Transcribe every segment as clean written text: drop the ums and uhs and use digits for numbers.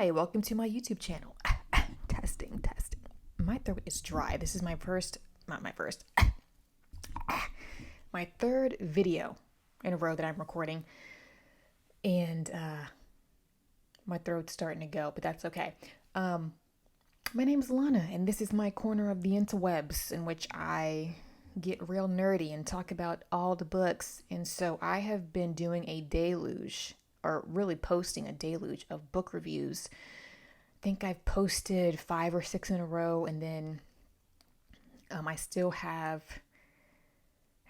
Hi, welcome to my YouTube channel. Testing. My throat is dry. This is my third video in a row that I'm recording. And my throat's starting to go, but that's okay. My name's Lana, and this is my corner of the interwebs in which I get real nerdy and talk about all the books. And so I have been doing a deluge, or really posting a deluge of book reviews. I think I've posted 5 or 6 in a row, and then I still have,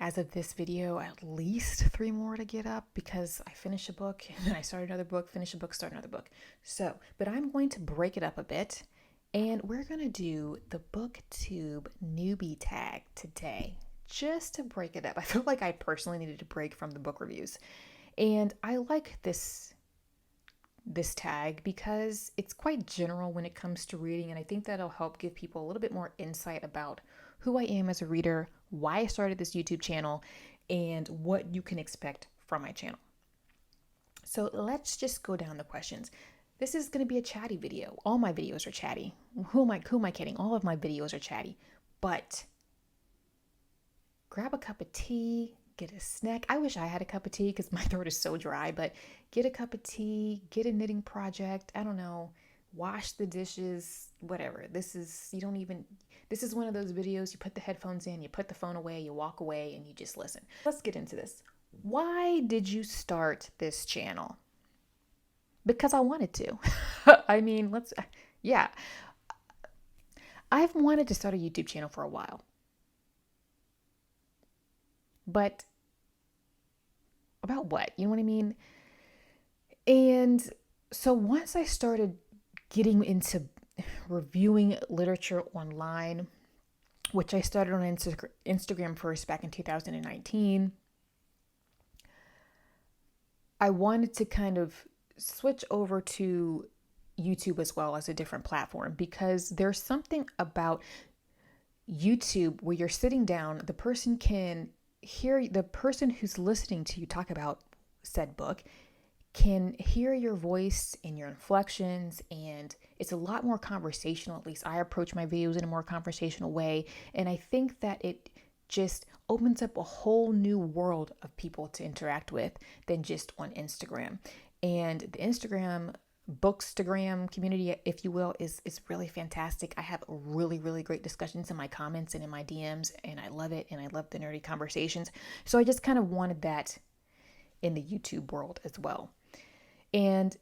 as of this video, at least 3 more to get up because I finish a book and then I start another book, finish a book, start another book. So, but I'm going to break it up a bit, and we're going to do the Booktube Newbie Tag today, just to break it up. I feel like I personally needed a break from the book reviews. And I like this tag because it's quite general when it comes to reading, and I think that'll help give people a little bit more insight about who I am as a reader, why I started this YouTube channel, and what you can expect from my channel. So let's just go down the questions. This is going to be a chatty video. All my videos are chatty. Who am I kidding? All of my videos are chatty. But grab a cup of tea, get a snack. I wish I had a cup of tea because my throat is so dry, but get a cup of tea, get a knitting project. I don't know, wash the dishes, whatever. This is one of those videos, you put the headphones in, you put the phone away, you walk away, and you just listen. Let's get into this. Why did you start this channel? Because I wanted to. I've wanted to start a YouTube channel for a while. But about what? You know what I mean? And so once I started getting into reviewing literature online, which I started on Instagram first back in 2019, I wanted to kind of switch over to YouTube as well as a different platform, because there's something about YouTube where you're sitting down, the person who's listening to you talk about said book can hear your voice and your inflections, and it's a lot more conversational. At least I approach my videos in a more conversational way, and I think that it just opens up a whole new world of people to interact with than just on Instagram. And the Instagram Bookstagram community, if you will, is really fantastic. I have really, really great discussions in my comments and in my DMs, and I love it, and I love the nerdy conversations. So I just kind of wanted that in the YouTube world as well. And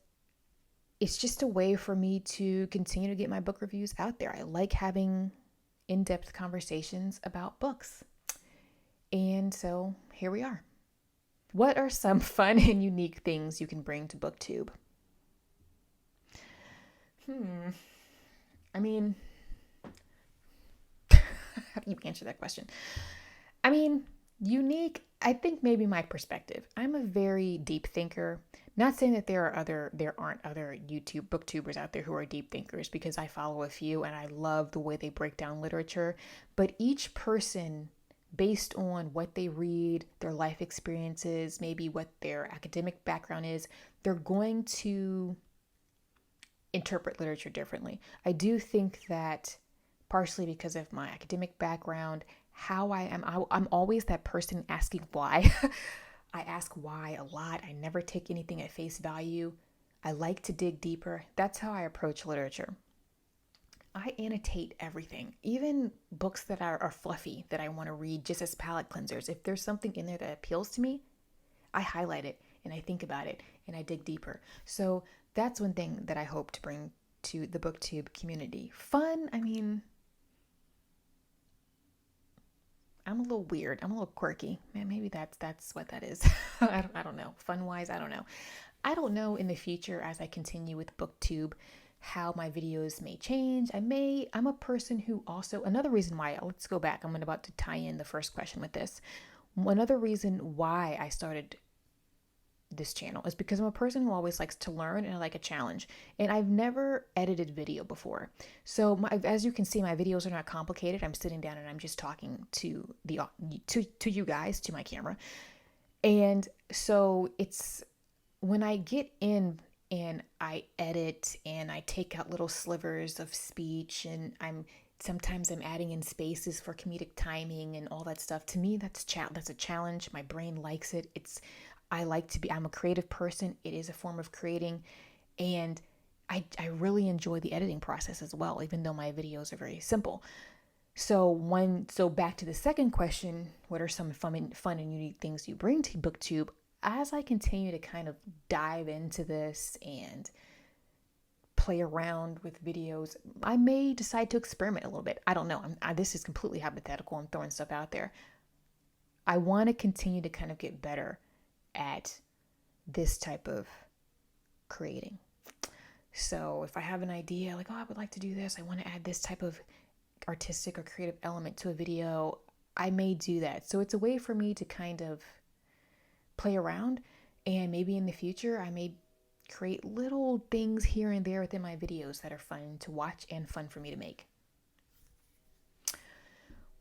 it's just a way for me to continue to get my book reviews out there. I like having in-depth conversations about books. And so here we are. What are some fun and unique things you can bring to Booktube? How do you answer that question? Unique, I think maybe my perspective. I'm a very deep thinker. Not saying that there aren't other YouTube booktubers out there who are deep thinkers, because I follow a few and I love the way they break down literature. But each person, based on what they read, their life experiences, maybe what their academic background is, they're going to interpret literature differently. I do think that partially because of my academic background, how I am, I'm always that person asking why. I ask why a lot. I never take anything at face value. I like to dig deeper. That's how I approach literature. I annotate everything, even books that are fluffy that I want to read just as palate cleansers. If there's something in there that appeals to me, I highlight it and I think about it and I dig deeper. So that's one thing that I hope to bring to the Booktube community. Fun, I'm a little weird. I'm a little quirky. Man, maybe that's what that is. I don't know. Fun-wise, I don't know. I don't know in the future as I continue with Booktube how my videos may change. I'm a person who also, another reason why, let's go back. I'm about to tie in the first question with this. Another reason why I started this channel is because I'm a person who always likes to learn and I like a challenge. And I've never edited video before. So as you can see, my videos are not complicated. I'm sitting down and I'm just talking to you guys, to my camera. And so it's when I get and I edit and I take out little slivers of speech, and sometimes I'm adding in spaces for comedic timing and all that stuff. To me, that's a challenge. My brain likes it. I'm a creative person. It is a form of creating, and I really enjoy the editing process as well, even though my videos are very simple. So back to the second question, what are some fun and unique things you bring to BookTube? As I continue to kind of dive into this and play around with videos, I may decide to experiment a little bit. I don't know. This is completely hypothetical. I'm throwing stuff out there. I want to continue to kind of get better at this type of creating. So if I have an idea, like, I would like to do this, I want to add this type of artistic or creative element to a video, I may do that. So it's a way for me to kind of play around, and maybe in the future I may create little things here and there within my videos that are fun to watch and fun for me to make.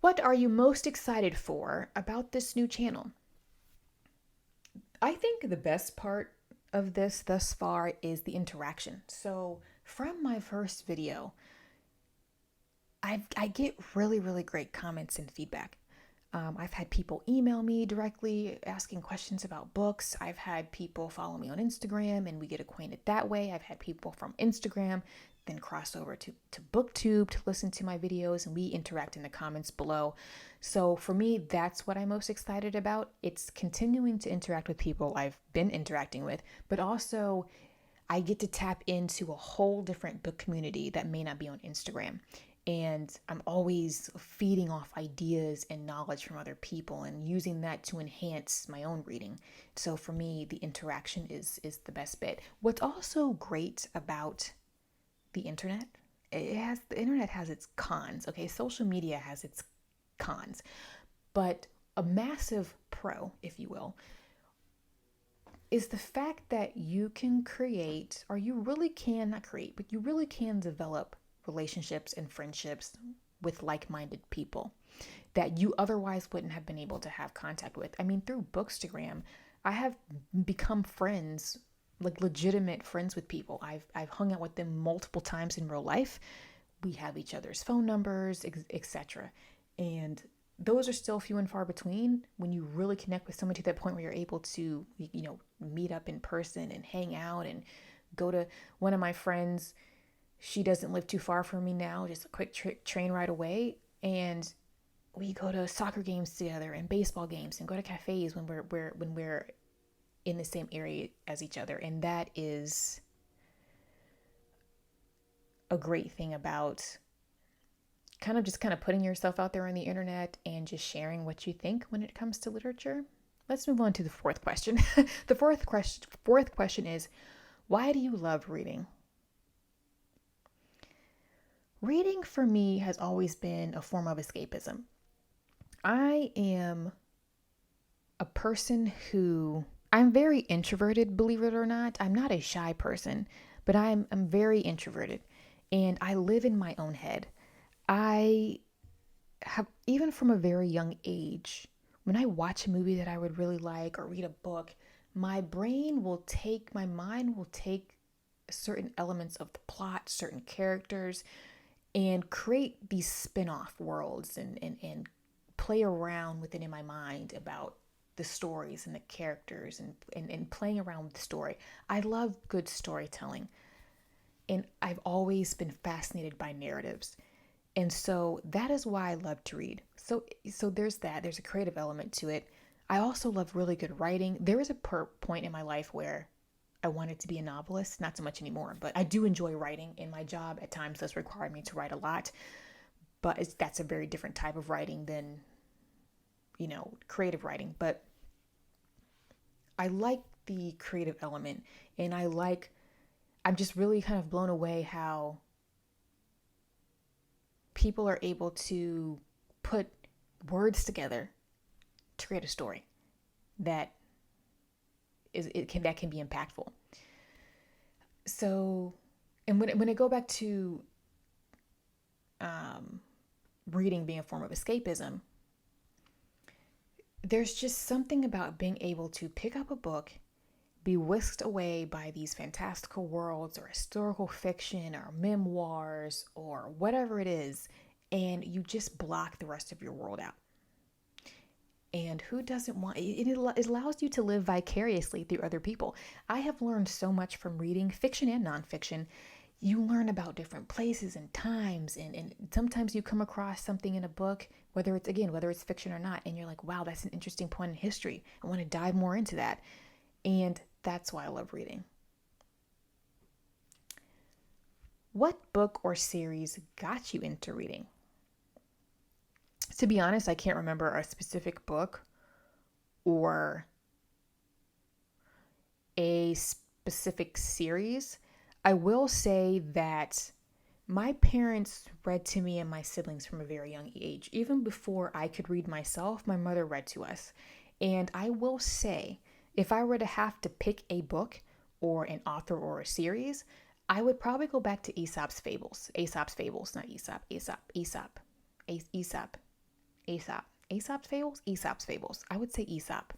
What are you most excited for about this new channel? I think the best part of this thus far is the interaction. So from my first video, I get really, really great comments and feedback. I've had people email me directly asking questions about books. I've had people follow me on Instagram and we get acquainted that way. I've had people from Instagram then cross over to Booktube to listen to my videos, and we interact in the comments below. So for me, that's what I'm most excited about. It's continuing to interact with people I've been interacting with, but also I get to tap into a whole different book community that may not be on Instagram. And I'm always feeding off ideas and knowledge from other people and using that to enhance my own reading. So for me, the interaction is the best bit. What's also great about the internet, the internet has its cons. Okay, social media has its cons, but a massive pro, if you will, is the fact that you can create, or you really can not create, but you really can develop relationships and friendships with like-minded people that you otherwise wouldn't have been able to have contact with. I mean, through Bookstagram, I have become friends, like legitimate friends with people. I've hung out with them multiple times in real life. We have each other's phone numbers, etc. And those are still few and far between when you really connect with somebody to that point where you're able to, meet up in person and hang out and go to one of my friends. She doesn't live too far from me now, just a quick train ride away. And we go to soccer games together and baseball games and go to cafes when we're in the same area as each other. And that is a great thing about kind of putting yourself out there on the internet and just sharing what you think when it comes to literature. Let's move on to the fourth question. The fourth question is, why do you love reading? Reading for me has always been a form of escapism. I am a person I'm very introverted, believe it or not. I'm not a shy person, but I'm very introverted, and I live in my own head. I have, even from a very young age, when I watch a movie that I would really like or read a book, my mind will take certain elements of the plot, certain characters, and create these spin-off worlds and play around with it in my mind about the stories and the characters and playing around with the story. I love good storytelling, and I've always been fascinated by narratives. And so that is why I love to read. So there's that. There's a creative element to it. I also love really good writing. There was a point in my life where I wanted to be a novelist, not so much anymore, but I do enjoy writing, and my job at times does require me to write a lot. But that's a very different type of writing than, creative writing. But I like the creative element, and I'm just really kind of blown away how people are able to put words together to create a story that can be impactful. So, and when I go back to reading being a form of escapism, there's just something about being able to pick up a book, be whisked away by these fantastical worlds or historical fiction or memoirs or whatever it is, and you just block the rest of your world out. And who doesn't want it? It allows you to live vicariously through other people. I have learned so much from reading fiction and nonfiction. You learn about different places and times, and sometimes you come across something in a book, whether it's fiction or not, and you're like, wow, that's an interesting point in history. I want to dive more into that. And that's why I love reading. What book or series got you into reading? To be honest, I can't remember a specific book or a specific series. I will say that my parents read to me and my siblings from a very young age. Even before I could read myself, my mother read to us. And I will say, if I were to have to pick a book or an author or a series, I would probably go back to Aesop's Fables. Aesop's Fables, not Aesop. Aesop's Fables? Aesop's Fables. I would say Aesop.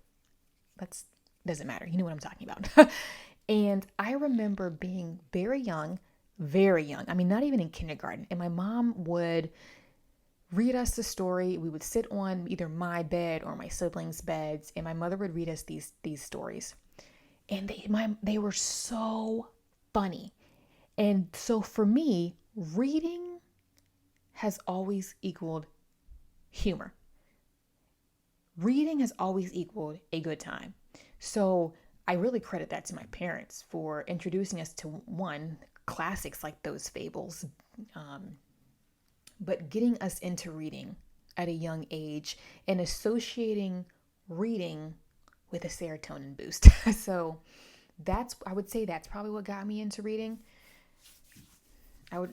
Doesn't matter. You know what I'm talking about. And I remember being very young. I mean, not even in kindergarten. And my mom would read us the story. We would sit on either my bed or my siblings' beds, and my mother would read us these stories. And they were so funny. And so for me, reading has always equaled humor. Reading has always equaled a good time. So I really credit that to my parents for introducing us to classics like those fables, but getting us into reading at a young age and associating reading with a serotonin boost. So I would say that's probably what got me into reading.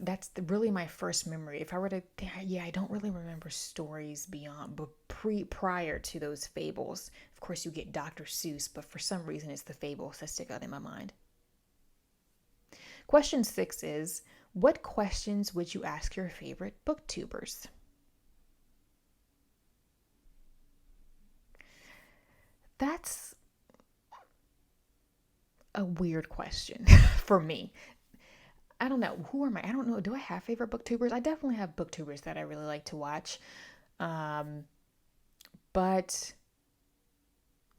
That's really my first memory. If I were to, I don't really remember stories prior to those fables. Of course, you get Dr. Seuss, but for some reason, it's the fables that stick out in my mind. Question 6 is, what questions would you ask your favorite booktubers? That's a weird question for me. I don't know. Who am I? I don't know. Do I have favorite booktubers? I definitely have booktubers that I really like to watch. But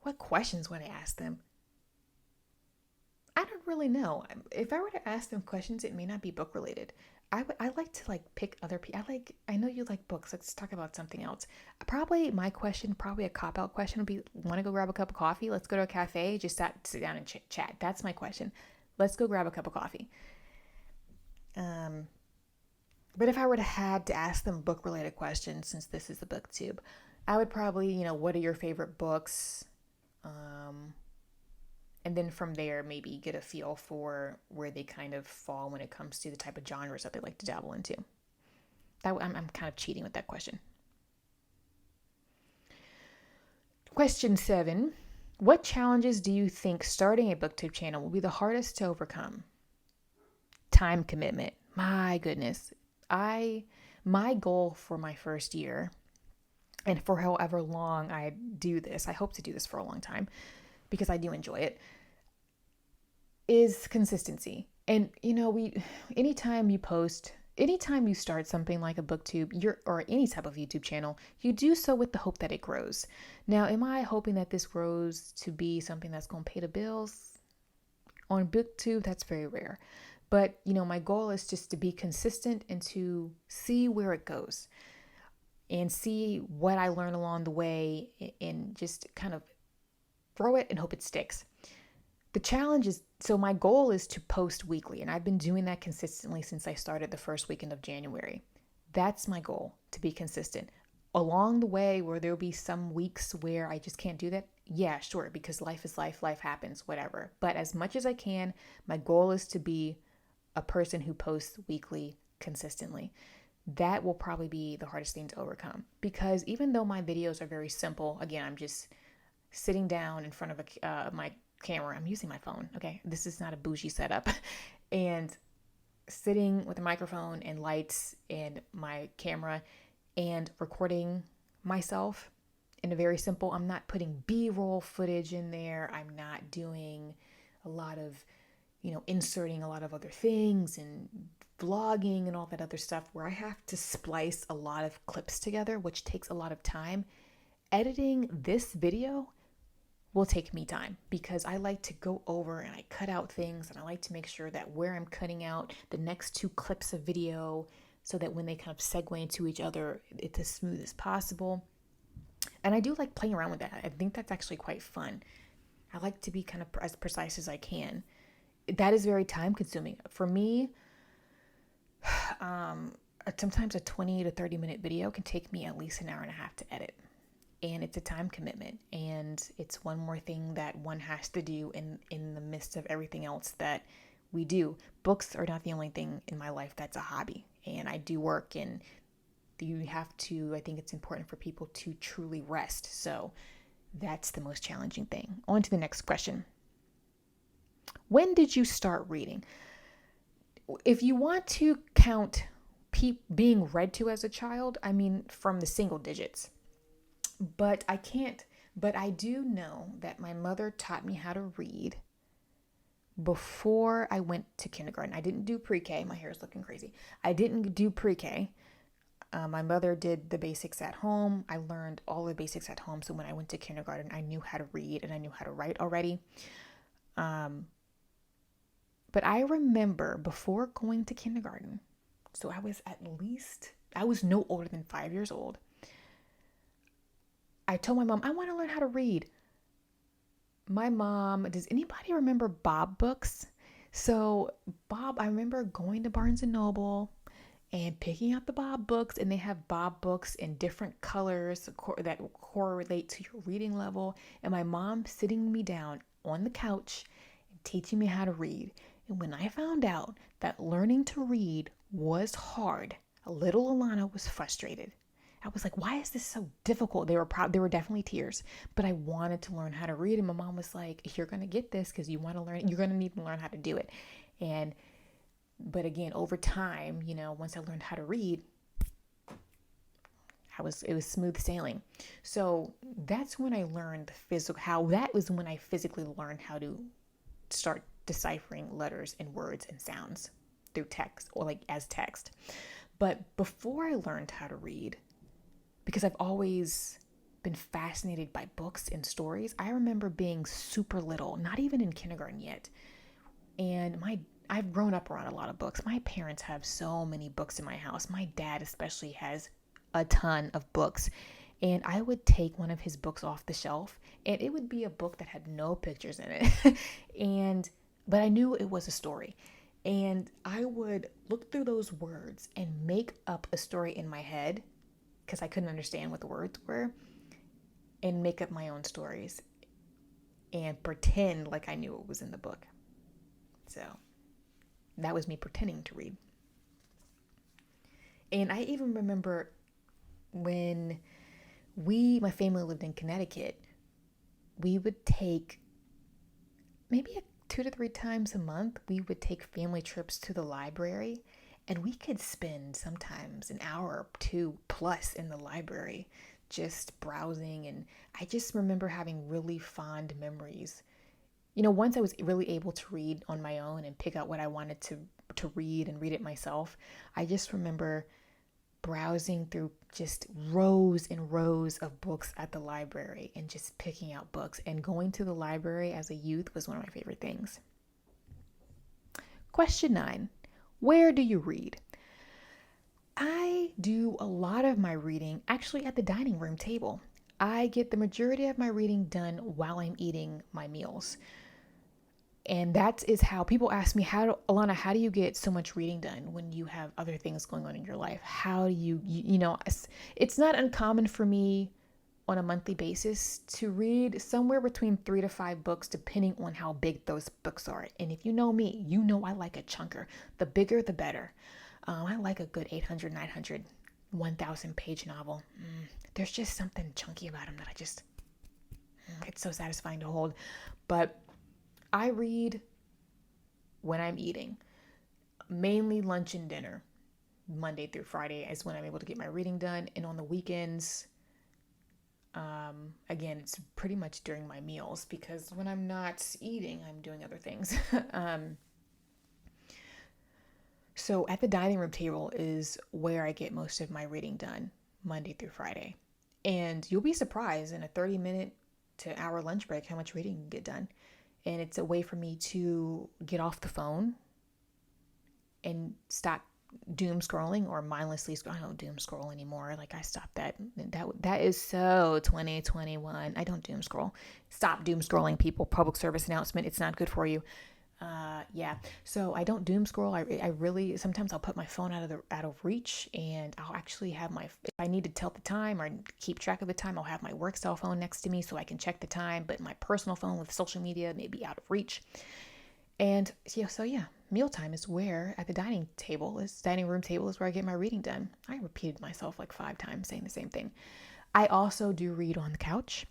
what questions would I ask them? I don't really know. If I were to ask them questions, it may not be book related. I like to pick other people. I know you like books. Let's talk about something else. Probably a cop-out question would be, want to go grab a cup of coffee? Let's go to a cafe. Just sit down and chat. That's my question. Let's go grab a cup of coffee. But if I were to had to ask them book related questions, since this is the booktube, I would probably, what are your favorite books? And then from there, maybe get a feel for where they kind of fall when it comes to the type of genres that they like to dabble into. I'm kind of cheating with that question. Question 7. What challenges do you think starting a booktube channel will be the hardest to overcome? Time commitment. My goodness. My goal for my first year, and for however long I do this, I hope to do this for a long time because I do enjoy it, is consistency. And anytime you start something like a booktube or any type of YouTube channel, you do so with the hope that it grows. Now, am I hoping that this grows to be something that's going to pay the bills? On booktube, that's very rare. But, my goal is just to be consistent and to see where it goes and see what I learn along the way and just kind of throw it and hope it sticks. The challenge is, so my goal is to post weekly, and I've been doing that consistently since I started the first weekend of January. That's my goal, to be consistent. Along the way, where there'll be some weeks where I just can't do that, yeah, sure, because life is life happens, whatever. But as much as I can, my goal is to be a person who posts weekly consistently. That will probably be the hardest thing to overcome, because even though my videos are very simple, again, I'm just sitting down in front of my camera. I'm using my phone. Okay. This is not a bougie setup. And sitting with a microphone and lights and my camera and recording myself in a very simple, I'm not putting B-roll footage in there. I'm not doing a lot of, inserting a lot of other things and vlogging and all that other stuff where I have to splice a lot of clips together, which takes a lot of time. Editing this video will take me time because I like to go over and I cut out things, and I like to make sure that where I'm cutting out the next 2 clips of video so that when they kind of segue into each other, it's as smooth as possible. And I do like playing around with that. I think that's actually quite fun. I like to be kind of as precise as I can. That is very time consuming. For me, sometimes a 20 to 30 minute video can take me at least an hour and a half to edit. And it's a time commitment, and it's one more thing that one has to do in the midst of everything else that we do. Books are not the only thing in my life that's a hobby, and I do work, and you have to, I think it's important for people to truly rest. So that's the most challenging thing. On to the next question. When did you start reading? If you want to count being read to as a child, I mean, from the single digits. But I can't, but I do know that my mother taught me how to read before I went to kindergarten. I didn't do pre-K. My hair is looking crazy. I didn't do pre-K. My mother did the basics at home. I learned all the basics at home. So when I went to kindergarten, I knew how to read and I knew how to write already. But I remember before going to kindergarten, so I was no older than 5 years old. I told my mom, I want to learn how to read. My mom, does anybody remember Bob books? So I remember going to Barnes & Noble and picking out the Bob books, and they have Bob books in different colors that correlate to your reading level. And my mom sitting me down on the couch and teaching me how to read. And when I found out that learning to read was hard, little Alana was frustrated. I was like, why is this so difficult? There were definitely tears, but I wanted to learn how to read. And my mom was like, you're going to get this because you want to learn. You're going to need to learn how to do it. But again, over time, once I learned how to read, it was smooth sailing. So that's when I learned that was when I physically learned how to start deciphering letters and words and sounds through text or as text. But before I learned how to read, because I've always been fascinated by books and stories, I remember being super little, not even in kindergarten yet. And I've grown up around a lot of books. My parents have so many books in my house. My dad especially has a ton of books. And I would take one of his books off the shelf, and it would be a book that had no pictures in it. But I knew it was a story. And I would look through those words and make up a story in my head, because I couldn't understand what the words were, and make up my own stories and pretend like I knew what was in the book. So that was me pretending to read. And I even remember when my family lived in Connecticut, we would take maybe 2 to 3 times a month, we would take family trips to the library. And we could spend sometimes an hour or 2 plus in the library just browsing. And I just remember having really fond memories. Once I was really able to read on my own and pick out what I wanted to read and read it myself, I just remember browsing through just rows and rows of books at the library and just picking out books. And going to the library as a youth was one of my favorite things. Question 9. Where do you read? I do a lot of my reading actually at the dining room table. I get the majority of my reading done while I'm eating my meals. And that is how people ask me, Alana, how do you get so much reading done when you have other things going on in your life? How do you it's not uncommon for me on a monthly basis to read somewhere between 3 to 5 books, depending on how big those books are. And if you know me, I like a chunker. The bigger, the better. I like a good 800, 900, 1,000 page novel. There's just something chunky about them that it's so satisfying to hold. But I read when I'm eating, mainly lunch and dinner. Monday through Friday is when I'm able to get my reading done. And on the weekends, Again, it's pretty much during my meals because when I'm not eating, I'm doing other things. So at the dining room table is where I get most of my reading done, Monday through Friday. And you'll be surprised in a 30-minute to hour lunch break how much reading you get done. And it's a way for me to get off the phone and stop doom scrolling or mindlessly scroll. I don't doom scroll anymore. Like I stopped that. That is so 2021. I don't doom scroll. Stop doom scrolling, people. Public service announcement. It's not good for you. Yeah. So I don't doom scroll. I really, sometimes I'll put my phone out of reach, and I'll actually have if I need to tell the time or keep track of the time, I'll have my work cell phone next to me so I can check the time, but my personal phone with social media may be out of reach. And yeah, so yeah, mealtime is where at the dining room table is where I get my reading done. I repeated myself like 5 times saying the same thing. I also do read on the couch.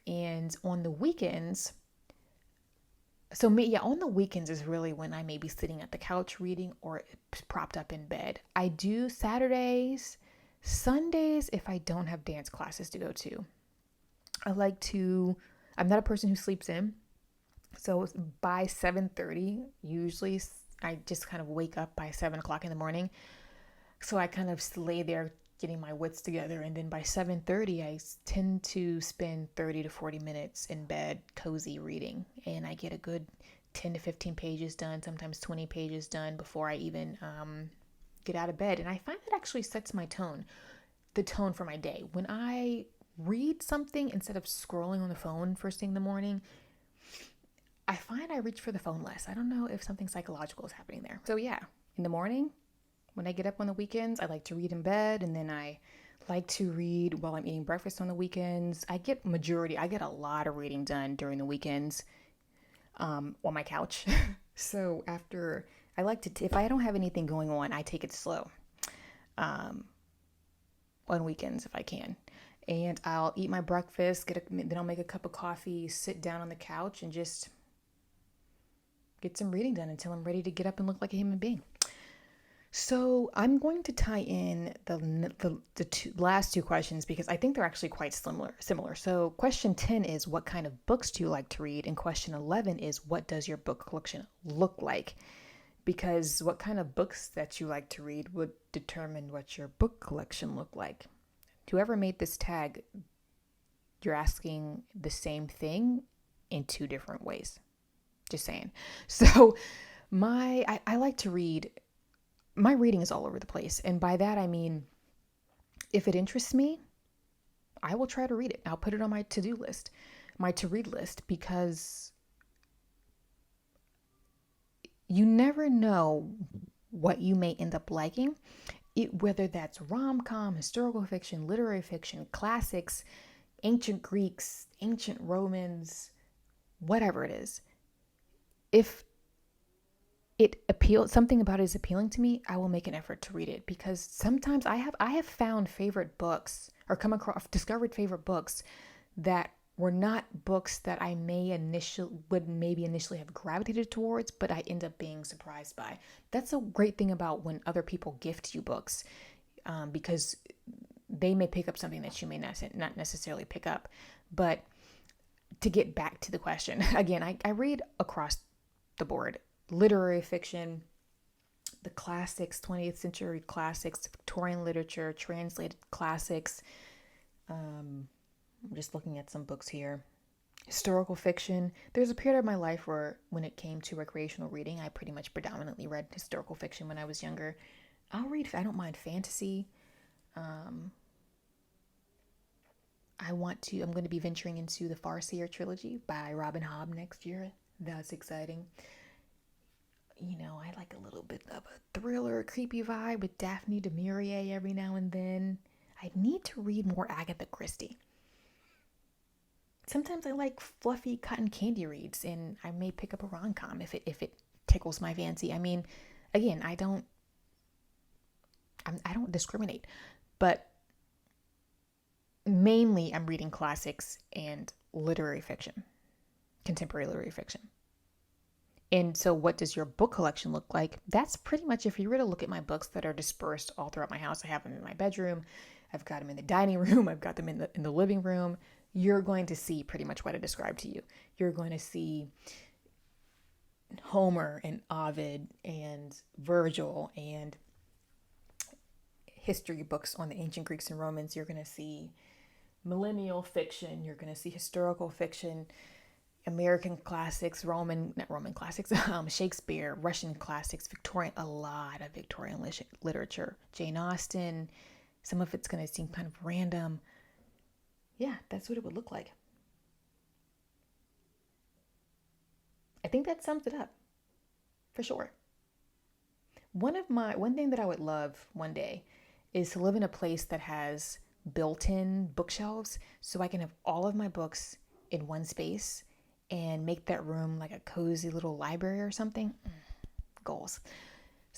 And on the weekends, on the weekends is really when I may be sitting at the couch reading or propped up in bed. I do Saturdays, Sundays if I don't have dance classes to go to. I'm not a person who sleeps in. So by 7:30, usually I just kind of wake up by 7 o'clock in the morning. So I kind of lay there getting my wits together. And then by 7:30, I tend to spend 30 to 40 minutes in bed, cozy reading. And I get a good 10 to 15 pages done, sometimes 20 pages done before I even get out of bed. And I find that actually sets the tone for my day. When I read something instead of scrolling on the phone first thing in the morning, I find I reach for the phone less. I don't know if something psychological is happening there. So yeah, in the morning, when I get up on the weekends, I like to read in bed, and then I like to read while I'm eating breakfast on the weekends. I get a lot of reading done during the weekends on my couch. So I like to, if I don't have anything going on, I take it slow on weekends if I can. And I'll eat my breakfast, then I'll make a cup of coffee, sit down on the couch, and just get some reading done until I'm ready to get up and look like a human being. So I'm going to tie in the last 2 questions because I think they're actually quite similar. So question 10 is, what kind of books do you like to read? And question 11 is, what does your book collection look like? Because what kind of books that you like to read would determine what your book collection look like. Whoever made this tag, you're asking the same thing in 2 different ways. Just saying. So I like to read. My reading is all over the place. And by that, I mean, if it interests me, I will try to read it. I'll put it on my to-do list, my to-read list, because you never know what you may end up liking, whether that's rom-com, historical fiction, literary fiction, classics, ancient Greeks, ancient Romans, whatever it is. If something about it is appealing to me, I will make an effort to read it, because sometimes I have found favorite books or discovered favorite books that were not books that I would maybe initially have gravitated towards, but I end up being surprised by. That's a great thing about when other people gift you books, because they may pick up something that you may not necessarily pick up. But to get back to the question, again, I read across the board. Literary fiction, the classics, 20th century classics, Victorian literature, translated classics. I'm just looking at some books here. Historical fiction. There's a period of my life where when it came to recreational reading, I pretty much predominantly read historical fiction when I was younger. I don't mind fantasy. I'm going to be venturing into the Farseer trilogy by Robin Hobb next year. That's exciting. I like a little bit of a thriller, creepy vibe with Daphne du Maurier every now and then. I need to read more Agatha Christie. Sometimes I like fluffy cotton candy reads, and I may pick up a rom-com if it tickles my fancy. I mean, again, I don't discriminate, but mainly I'm reading classics and literary fiction, contemporary literary fiction. And so what does your book collection look like? That's pretty much, if you were to look at my books that are dispersed all throughout my house, I have them in my bedroom, I've got them in the dining room. I've got them in the living room. You're going to see pretty much what I described to you. You're going to see Homer and Ovid and Virgil and history books on the ancient Greeks and Romans. You're going to see millennial fiction. You're going to see historical fiction, American classics, not Roman classics, Shakespeare, Russian classics, a lot of Victorian literature, Jane Austen. Some of it's going to seem kind of random. Yeah, that's what it would look like. I think that sums it up for sure. One thing that I would love one day is to live in a place that has built-in bookshelves so I can have all of my books in one space and make that room like a cozy little library or something. Goals.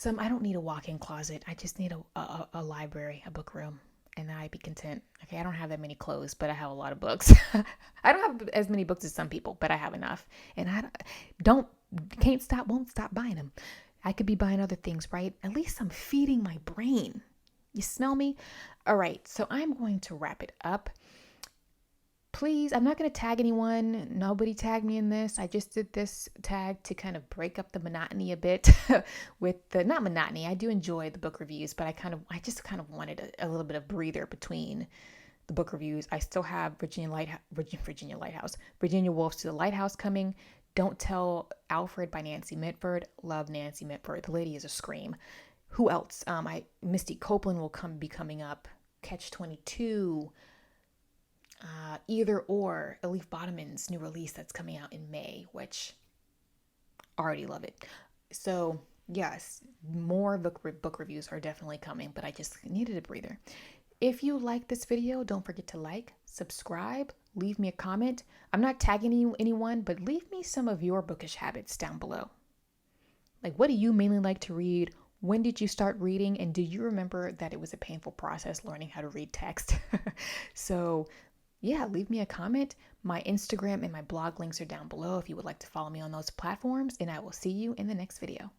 I don't need a walk-in closet. I just need a library, a book room, and I'd be content. Okay, I don't have that many clothes, but I have a lot of books. I don't have as many books as some people, but I have enough. And won't stop buying them. I could be buying other things, right? At least I'm feeding my brain. You smell me? All right, so I'm going to wrap it up. Please, I'm not going to tag anyone. Nobody tagged me in this. I just did this tag to kind of break up the monotony a bit not monotony. I do enjoy the book reviews, but I just kind of wanted a little bit of breather between the book reviews. I still have Virginia Woolf's To the Lighthouse coming. Don't Tell Alfred by Nancy Mitford. Love Nancy Mitford. The lady is a scream. Who else? Misty Copeland will be coming up. Catch-22. Either or, Elif Bottomann's new release that's coming out in May, which I already love it. So yes, more book reviews are definitely coming, but I just needed a breather. If you like this video, don't forget to like, subscribe, leave me a comment. I'm not tagging anyone, but leave me some of your bookish habits down below. Like, what do you mainly like to read? When did you start reading? And do you remember that it was a painful process learning how to read text? So yeah, leave me a comment. My Instagram and my blog links are down below if you would like to follow me on those platforms, and I will see you in the next video.